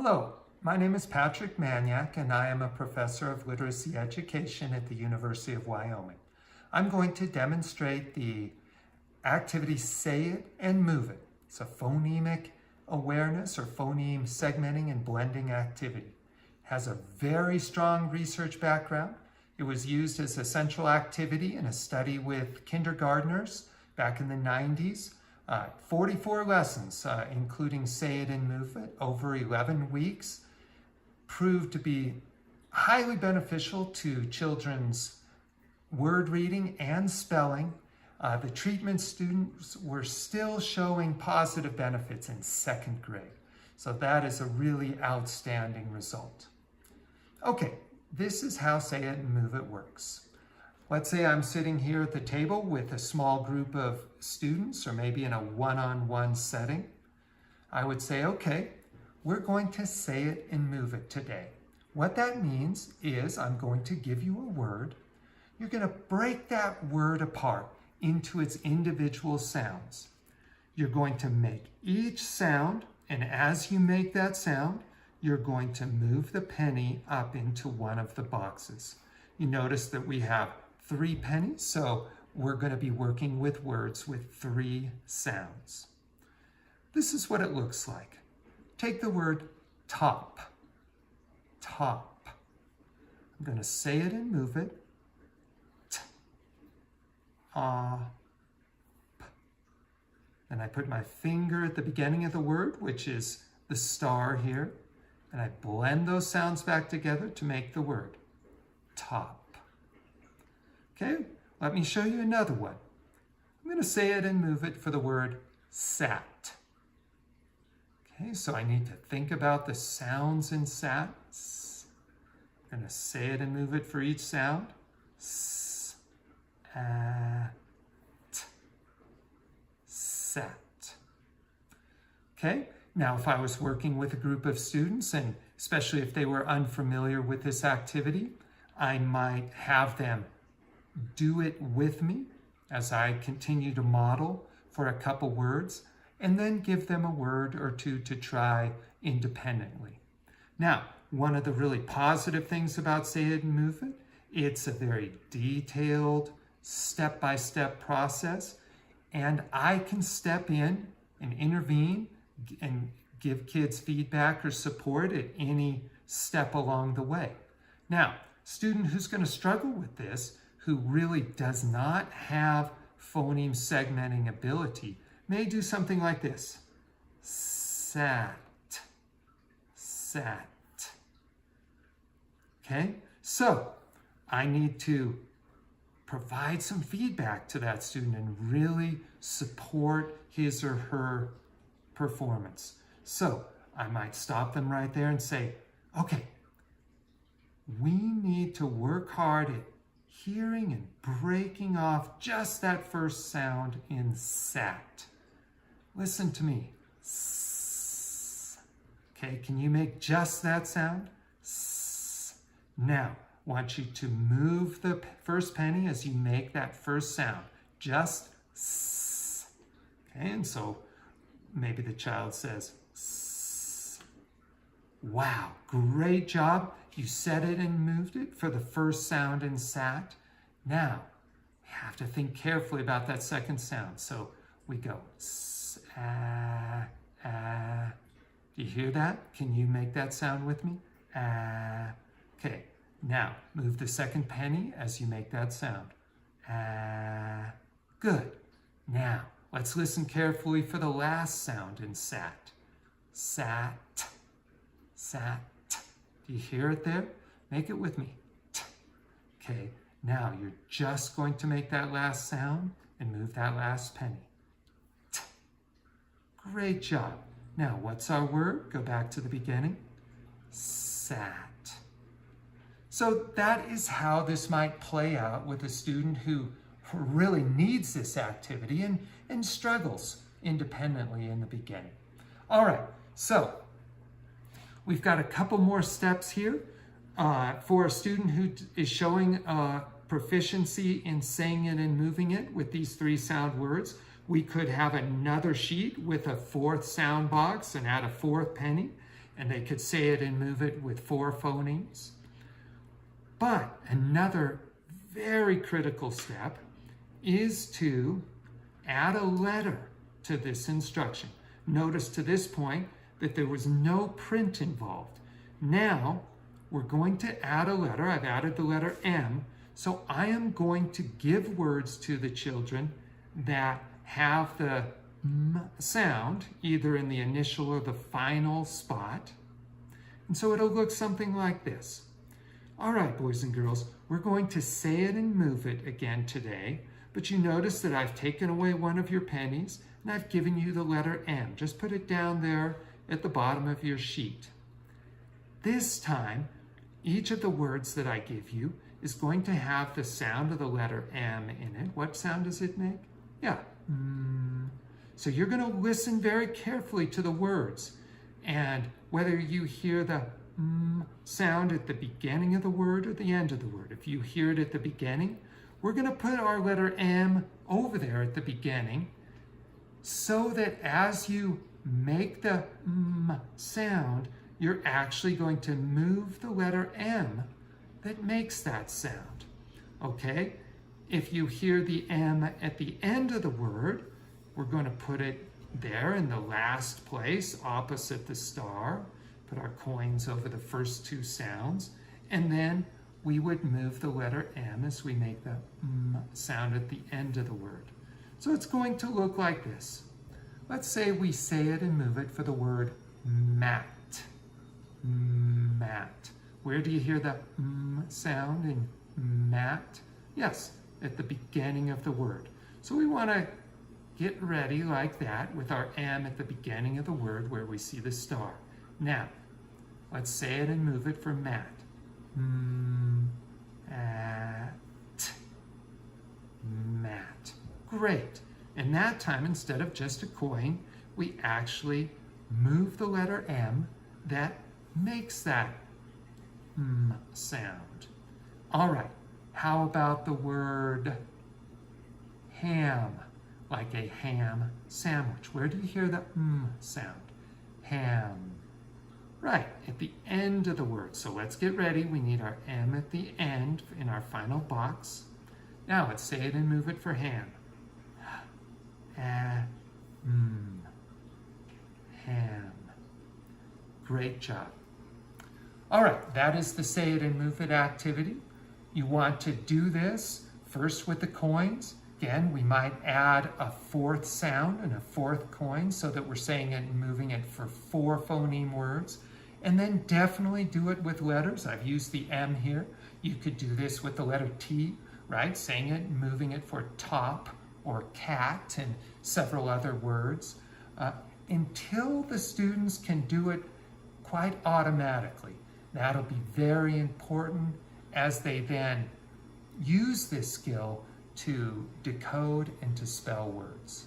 Hello, my name is Patrick Maniak and I am a professor of literacy education at the University of Wyoming. I'm going to demonstrate the activity Say It and Move It. It's a phonemic awareness or phoneme segmenting and blending activity. It has a very strong research background. It was used as a central activity in a study with kindergartners back in the 90s. 44 lessons, including Say It and Move It, over 11 weeks, proved to be highly beneficial to children's word reading and spelling. The treatment students were still showing positive benefits in second grade. So that is a really outstanding result. Okay, this is how Say It and Move It works. Let's say I'm sitting here at the table with a small group of students, or maybe in a one-on-one setting. I would say, okay, we're going to say it and move it today. What that means is I'm going to give you a word. You're going to break that word apart into its individual sounds. You're going to make each sound, and as you make that sound, you're going to move the penny up into one of the boxes. You notice that we have 3 pennies, so we're going to be working with words with 3 sounds. This is what it looks like. Take the word top. Top. I'm going to say it and move it. T, p. Then I put my finger at the beginning of the word, which is the star here, and I blend those sounds back together to make the word top. Okay, let me show you another one. I'm going to say it and move it for the word sat. Okay, so I need to think about the sounds in sat. I'm going to say it and move it for each sound. S, t, sat. Okay, now if I was working with a group of students, and especially if they were unfamiliar with this activity, I might have them do it with me as I continue to model for a couple words, and then give them a word or two to try independently. Now, one of the really positive things about Say It and Move It, it's a very detailed, step-by-step process, and I can step in and intervene and give kids feedback or support at any step along the way. Now, student who's going to struggle with this, who really does not have phoneme segmenting ability, may do something like this. Sat, sat. Okay, so I need to provide some feedback to that student and really support his or her performance. So I might stop them right there and say, okay, we need to work hard at hearing and breaking off just that first sound in sat. Listen to me. S. Okay, can you make just that sound? S. Now, I want you to move the first penny as you make that first sound. Just S. Okay, and so maybe the child says, S. Wow, great job. You said it and moved it for the first sound in sat. Now, we have to think carefully about that second sound. So we go s, ah, ah. Do you hear that? Can you make that sound with me? Ah. Okay, now move the second penny as you make that sound. Ah. Good. Now, let's listen carefully for the last sound in sat. Sat, sat. Do you hear it there? Make it with me. T. Okay, now you're just going to make that last sound and move that last penny. T. Great job. Now, what's our word? Go back to the beginning. Sat. So that is how this might play out with a student who really needs this activity and struggles independently in the beginning. All right, so we've got a couple more steps here for a student who is showing proficiency in saying it and moving it with these 3 sound words. We could have another sheet with a 4th sound box and add a 4th penny. and they could say it and move it with 4 phonemes. But another very critical step is to add a letter to this instruction. Notice to this point that there was no print involved. Now we're going to add a letter. I've added the letter M. So I am going to give words to the children that have the M sound, either in the initial or the final spot. And so it'll look something like this. All right, boys and girls, we're going to say it and move it again today, but you notice that I've taken away one of your pennies and I've given you the letter M. Just put it down there at the bottom of your sheet. This time, each of the words that I give you is going to have the sound of the letter M in it. What sound does it make? Yeah. So you're going to listen very carefully to the words, and whether you hear the sound at the beginning of the word or the end of the word. If you hear it at the beginning, we're going to put our letter M over there at the beginning so that as you make the sound, you're actually going to move the letter M that makes that sound. Okay? If you hear the M at the end of the word, we're going to put it there in the last place opposite the star. Put our coins over the first 2 sounds, and then we would move the letter M as we make the sound at the end of the word. So it's going to look like this. Let's say we say it and move it for the word mat. Mat. Where do you hear the sound in mat? Yes, at the beginning of the word. So we want to get ready like that with our M at the beginning of the word where we see the star. Now, let's say it and move it for mat. At. Mat. Great. And that time, instead of just a coin, we actually move the letter M that makes that sound. All right. How about the word ham? Like a ham sandwich. Where do you hear the sound? Ham. Right, at the end of the word. So let's get ready. We need our M at the end in our final box. Now let's say it and move it for ham. Ham. Great job. All right, that is the say it and move it activity. You want to do this first with the coins. Again, we might add a 4th sound and a 4th coin so that we're saying it and moving it for 4 phoneme words. And then definitely do it with letters. I've used the M here. You could do this with the letter T, right? Saying it and moving it for top or cat and several other words until the students can do it quite automatically. That'll be very important as they then use this skill to decode and to spell words.